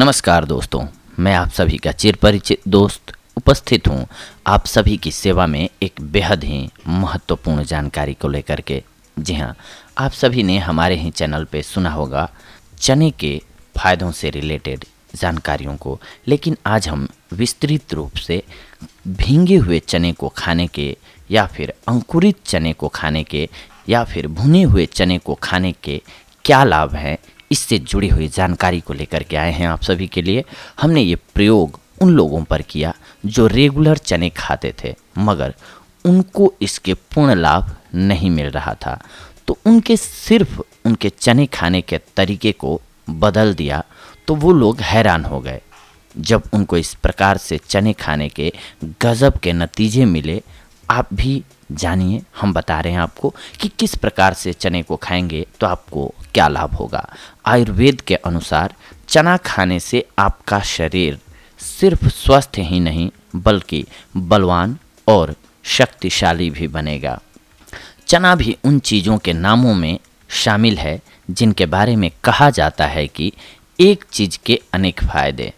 नमस्कार दोस्तों, मैं आप सभी का चिरपरिचित दोस्त उपस्थित हूँ आप सभी की सेवा में एक बेहद ही महत्वपूर्ण जानकारी को लेकर के। जी हाँ, आप सभी ने हमारे ही चैनल पे सुना होगा चने के फायदों से रिलेटेड जानकारियों को, लेकिन आज हम विस्तृत रूप से भींगे हुए चने को खाने के या फिर अंकुरित चने को खाने के या फिर भुने हुए चने को खाने के क्या लाभ हैं, इससे जुड़ी हुई जानकारी को लेकर के आए हैं आप सभी के लिए। हमने ये प्रयोग उन लोगों पर किया जो रेगुलर चने खाते थे मगर उनको इसके पूर्ण लाभ नहीं मिल रहा था, तो सिर्फ उनके चने खाने के तरीके को बदल दिया तो वो लोग हैरान हो गए जब उनको इस प्रकार से चने खाने के गजब के नतीजे मिले। आप भी जानिए, हम बता रहे हैं आपको कि किस प्रकार से चने को खाएंगे तो आपको क्या लाभ होगा। आयुर्वेद के अनुसार चना खाने से आपका शरीर सिर्फ स्वस्थ ही नहीं बल्कि बलवान और शक्तिशाली भी बनेगा। चना भी उन चीज़ों के नामों में शामिल है जिनके बारे में कहा जाता है कि एक चीज़ के अनेक फायदे।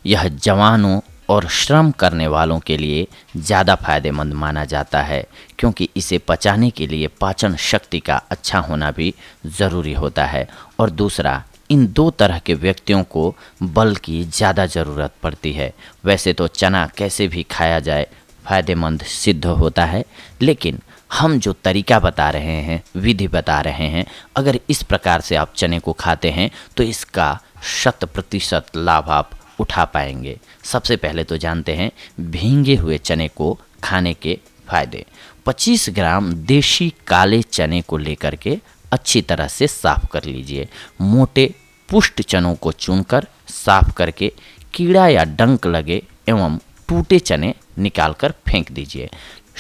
यह जवानों और श्रम करने वालों के लिए ज़्यादा फायदेमंद माना जाता है क्योंकि इसे पचाने के लिए पाचन शक्ति का अच्छा होना भी ज़रूरी होता है। और दूसरा, इन दो तरह के व्यक्तियों को बल की ज़्यादा ज़रूरत पड़ती है। वैसे तो चना कैसे भी खाया जाए फ़ायदेमंद सिद्ध होता है, लेकिन हम जो तरीका बता रहे हैं, विधि बता रहे हैं, अगर इस प्रकार से आप चने को खाते हैं तो इसका 100% लाभ आप उठा पाएंगे। सबसे पहले तो जानते हैं भींगे हुए चने को खाने के फायदे। 25 ग्राम देशी काले चने को लेकर के अच्छी तरह से साफ कर लीजिए। मोटे पुष्ट चनों को चुनकर साफ करके कीड़ा या डंक लगे एवं टूटे चने निकालकर फेंक दीजिए।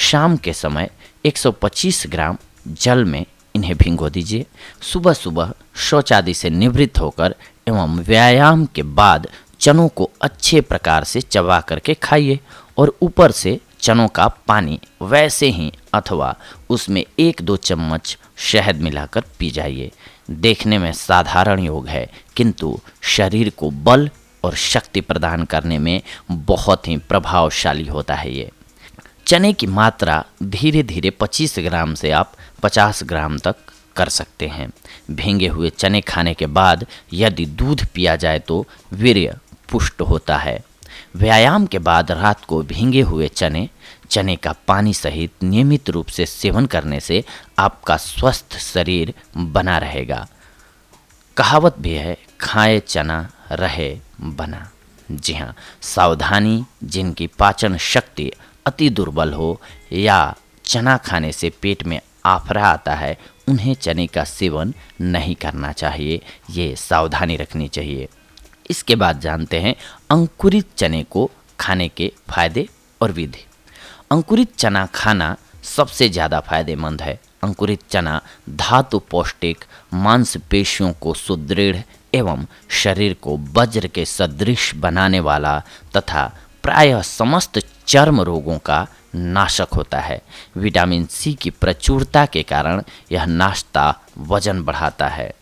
शाम के समय 125 ग्राम जल में इन्हें भिगो दीजिए। सुबह सुबह शौच आदि से निवृत्त होकर एवं व्यायाम के बाद चनों को अच्छे प्रकार से चबा करके खाइए और ऊपर से चनों का पानी वैसे ही अथवा उसमें 1-2 चम्मच शहद मिलाकर पी जाइए। देखने में साधारण योग है किंतु शरीर को बल और शक्ति प्रदान करने में बहुत ही प्रभावशाली होता है। ये चने की मात्रा धीरे धीरे 25 ग्राम से आप 50 ग्राम तक कर सकते हैं। भींगे हुए चने खाने के बाद यदि दूध पिया जाए तो वीर्य पुष्ट होता है। व्यायाम के बाद रात को भींगे हुए चने का पानी सहित नियमित रूप से सेवन करने से आपका स्वस्थ शरीर बना रहेगा। कहावत भी है, खाए चना रहे बना। जी हाँ, सावधानी, जिनकी पाचन शक्ति अति दुर्बल हो या चना खाने से पेट में आफरा आता है, उन्हें चने का सेवन नहीं करना चाहिए। ये सावधानी रखनी चाहिए। इसके बाद जानते हैं अंकुरित चने को खाने के फायदे और विधि। अंकुरित चना खाना सबसे ज़्यादा फायदेमंद है। अंकुरित चना धातु पौष्टिक, मांसपेशियों को सुदृढ़ एवं शरीर को वज्र के सदृश बनाने वाला तथा प्रायः समस्त चर्म रोगों का नाशक होता है। विटामिन सी की प्रचुरता के कारण यह नाश्ता वजन बढ़ाता है,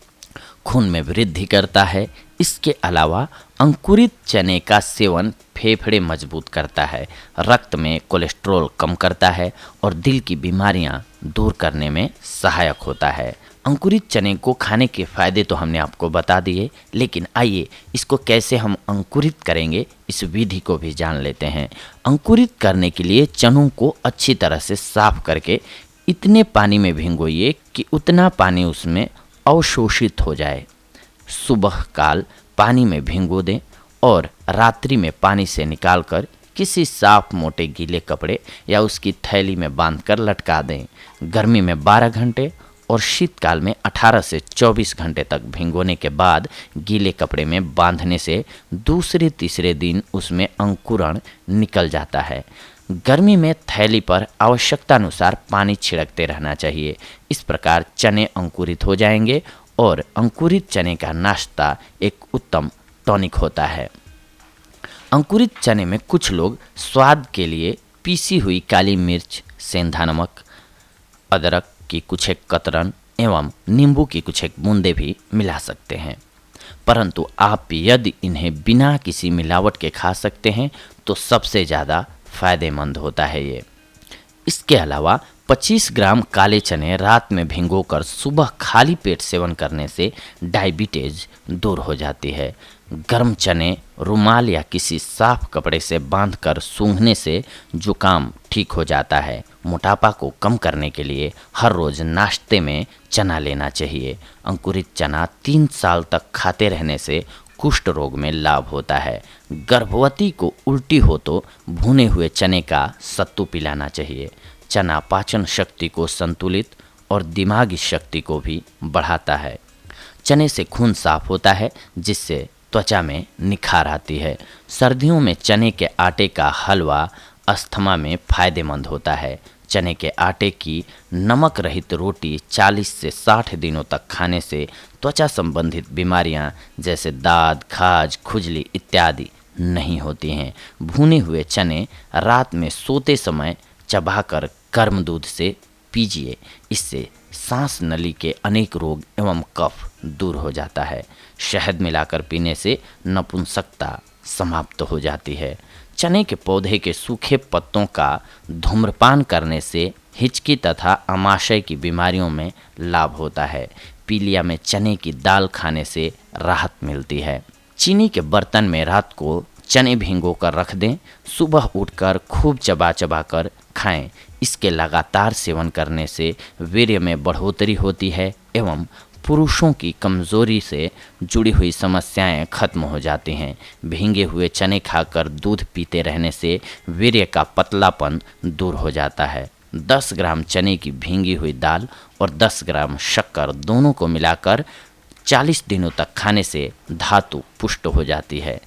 खून में वृद्धि करता है। इसके अलावा अंकुरित चने का सेवन फेफड़े मजबूत करता है, रक्त में कोलेस्ट्रॉल कम करता है और दिल की बीमारियां दूर करने में सहायक होता है। अंकुरित चने को खाने के फायदे तो हमने आपको बता दिए, लेकिन आइए इसको कैसे हम अंकुरित करेंगे इस विधि को भी जान लेते हैं। अंकुरित करने के लिए चनों को अच्छी तरह से साफ करके इतने पानी में भिगोइए कि उतना पानी उसमें अवशोषित हो जाए। सुबह काल पानी में भिगो दें और रात्रि में पानी से निकालकर किसी साफ मोटे गीले कपड़े या उसकी थैली में बांधकर लटका दें। गर्मी में 12 घंटे और शीतकाल में 18 से 24 घंटे तक भिगोने के बाद गीले कपड़े में बांधने से दूसरे तीसरे दिन उसमें अंकुरण निकल जाता है। गर्मी में थैली पर आवश्यकतानुसार पानी छिड़कते रहना चाहिए। इस प्रकार चने अंकुरित हो जाएंगे और अंकुरित चने का नाश्ता एक उत्तम टॉनिक होता है। अंकुरित चने में कुछ लोग स्वाद के लिए पीसी हुई काली मिर्च, सेंधा नमक, अदरक की कुछ एक कतरन एवं नींबू की कुछ एक बूंदें भी मिला सकते हैं। परंतु आप यदि इन्हें बिना किसी मिलावट के खा सकते हैं तो सबसे ज़्यादा फायदेमंद होता है ये। इसके अलावा 25 ग्राम काले चने रात में भिगोकर सुबह खाली पेट सेवन करने से डायबिटीज दूर हो जाती है। गर्म चने रुमाल या किसी साफ कपड़े से बांधकर सूंघने से जुकाम ठीक हो जाता है। मोटापा को कम करने के लिए हर रोज नाश्ते में चना लेना चाहिए। अंकुरित चना 3 साल तक खाते रहने से कुष्ठ रोग में लाभ होता है। गर्भवती को उल्टी हो तो भुने हुए चने का सत्तू पिलाना चाहिए। चना पाचन शक्ति को संतुलित और दिमागी शक्ति को भी बढ़ाता है। चने से खून साफ होता है जिससे त्वचा में निखार आती है। सर्दियों में चने के आटे का हलवा अस्थमा में फायदेमंद होता है। चने के आटे की नमक रहित रोटी 40 से 60 दिनों तक खाने से त्वचा संबंधित बीमारियां जैसे दाद, खाज, खुजली इत्यादि नहीं होती हैं। भुने हुए चने रात में सोते समय चबाकर गर्म दूध से पीजिए। इससे सांस नली के अनेक रोग एवं कफ दूर हो जाता है। शहद मिलाकर पीने से नपुंसकता समाप्त हो जाती है। चने के पौधे के सूखे पत्तों का धूम्रपान करने से हिचकी तथा आमाशय की बीमारियों में लाभ होता है। पीलिया में चने की दाल खाने से राहत मिलती है। चीनी के बर्तन में रात को चने भिगो कर रख दें। सुबह उठकर खूब चबा चबा कर खाएं। इसके लगातार सेवन करने से वीर्य में बढ़ोतरी होती है एवं पुरुषों की कमजोरी से जुड़ी हुई समस्याएं खत्म हो जाती हैं। भींगे हुए चने खाकर दूध पीते रहने से वीर्य का पतलापन दूर हो जाता है। 10 ग्राम चने की भींगी हुई दाल और 10 ग्राम शक्कर दोनों को मिलाकर 40 दिनों तक खाने से धातु पुष्ट हो जाती है।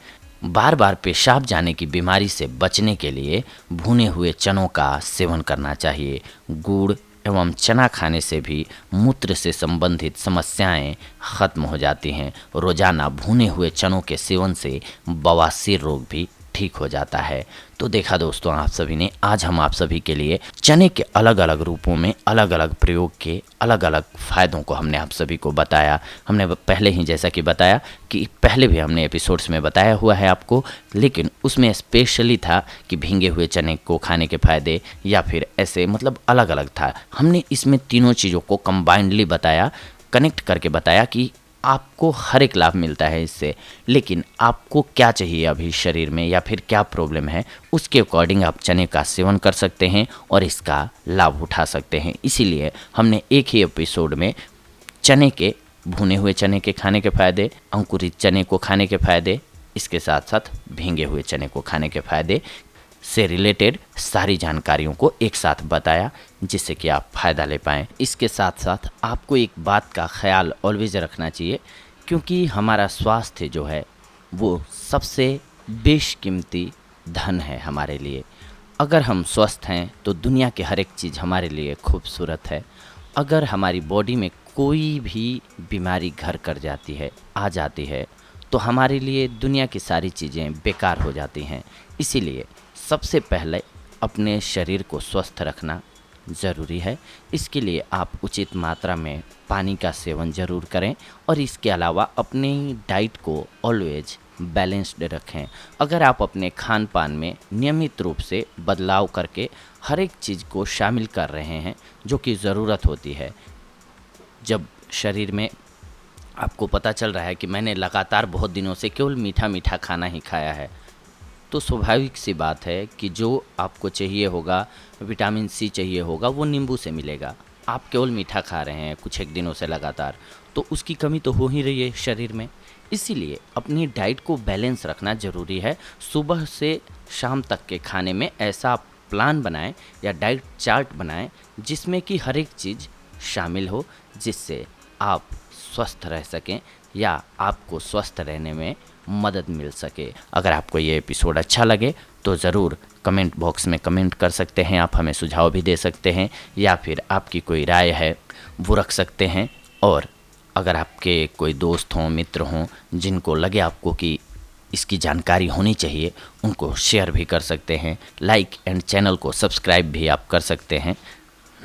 बार बार पेशाब जाने की बीमारी से बचने के लिए भुने हुए चनों का सेवन करना चाहिए। गुड़ एवं चना खाने से भी मूत्र से संबंधित समस्याएं खत्म हो जाती हैं। रोजाना भुने हुए चनों के सेवन से बवासीर रोग भी ठीक हो जाता है। तो देखा दोस्तों आप सभी ने, आज हम आप सभी के लिए चने के अलग अलग रूपों में अलग अलग प्रयोग के अलग अलग फ़ायदों को हमने आप सभी को बताया। हमने पहले ही जैसा कि बताया कि पहले भी हमने एपिसोड्स में बताया हुआ है आपको, लेकिन उसमें स्पेशली था कि भींगे हुए चने को खाने के फ़ायदे या फिर ऐसे मतलब अलग अलग था। हमने इसमें तीनों चीज़ों को कंबाइंडली बताया, कनेक्ट करके बताया कि आपको हर एक लाभ मिलता है इससे, लेकिन आपको क्या चाहिए अभी शरीर में या फिर क्या प्रॉब्लम है उसके अकॉर्डिंग आप चने का सेवन कर सकते हैं और इसका लाभ उठा सकते हैं। इसीलिए हमने एक ही एपिसोड में चने के भुने हुए चने के खाने के फ़ायदे, अंकुरित चने को खाने के फ़ायदे, इसके साथ साथ भींगे हुए चने को खाने के फ़ायदे से रिलेटेड सारी जानकारियों को एक साथ बताया जिससे कि आप फ़ायदा ले पाएँ। इसके साथ साथ आपको एक बात का ख्याल ऑलवेज रखना चाहिए, क्योंकि हमारा स्वास्थ्य जो है वो सबसे बेशकीमती धन है हमारे लिए। अगर हम स्वस्थ हैं तो दुनिया की हर एक चीज़ हमारे लिए खूबसूरत है। अगर हमारी बॉडी में कोई भी बीमारी घर कर जाती है, आ जाती है, तो हमारे लिए दुनिया की सारी चीज़ें बेकार हो जाती हैं। इसीलिए सबसे पहले अपने शरीर को स्वस्थ रखना ज़रूरी है। इसके लिए आप उचित मात्रा में पानी का सेवन ज़रूर करें और इसके अलावा अपनी डाइट को ऑलवेज बैलेंस्ड रखें। अगर आप अपने खान पान में नियमित रूप से बदलाव करके हर एक चीज़ को शामिल कर रहे हैं जो कि ज़रूरत होती है, जब शरीर में आपको पता चल रहा है कि मैंने लगातार बहुत दिनों से केवल मीठा मीठा खाना ही खाया है, तो स्वाभाविक सी बात है कि जो आपको चाहिए होगा, विटामिन सी चाहिए होगा, वो नींबू से मिलेगा। आप केवल मीठा खा रहे हैं कुछ एक दिनों से लगातार, तो उसकी कमी तो हो ही रही है शरीर में। इसीलिए अपनी डाइट को बैलेंस रखना ज़रूरी है। सुबह से शाम तक के खाने में ऐसा प्लान बनाएं या डाइट चार्ट बनाएं जिसमें कि हर एक चीज़ शामिल हो, जिससे आप स्वस्थ रह सकें या आपको स्वस्थ रहने में मदद मिल सके। अगर आपको ये एपिसोड अच्छा लगे तो ज़रूर कमेंट बॉक्स में कमेंट कर सकते हैं, आप हमें सुझाव भी दे सकते हैं या फिर आपकी कोई राय है वो रख सकते हैं। और अगर आपके कोई दोस्त हों, मित्र हों, जिनको लगे आपको कि इसकी जानकारी होनी चाहिए, उनको शेयर भी कर सकते हैं। लाइक एंड चैनल को सब्सक्राइब भी आप कर सकते हैं।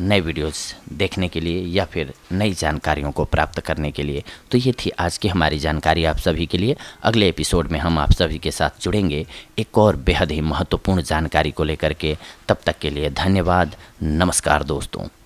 नए वीडियोस देखने के लिए या फिर नई जानकारियों को प्राप्त करने के लिए। तो ये थी आज की हमारी जानकारी आप सभी के लिए। अगले एपिसोड में हम आप सभी के साथ जुड़ेंगे एक और बेहद ही महत्वपूर्ण जानकारी को लेकर के। तब तक के लिए धन्यवाद। नमस्कार दोस्तों।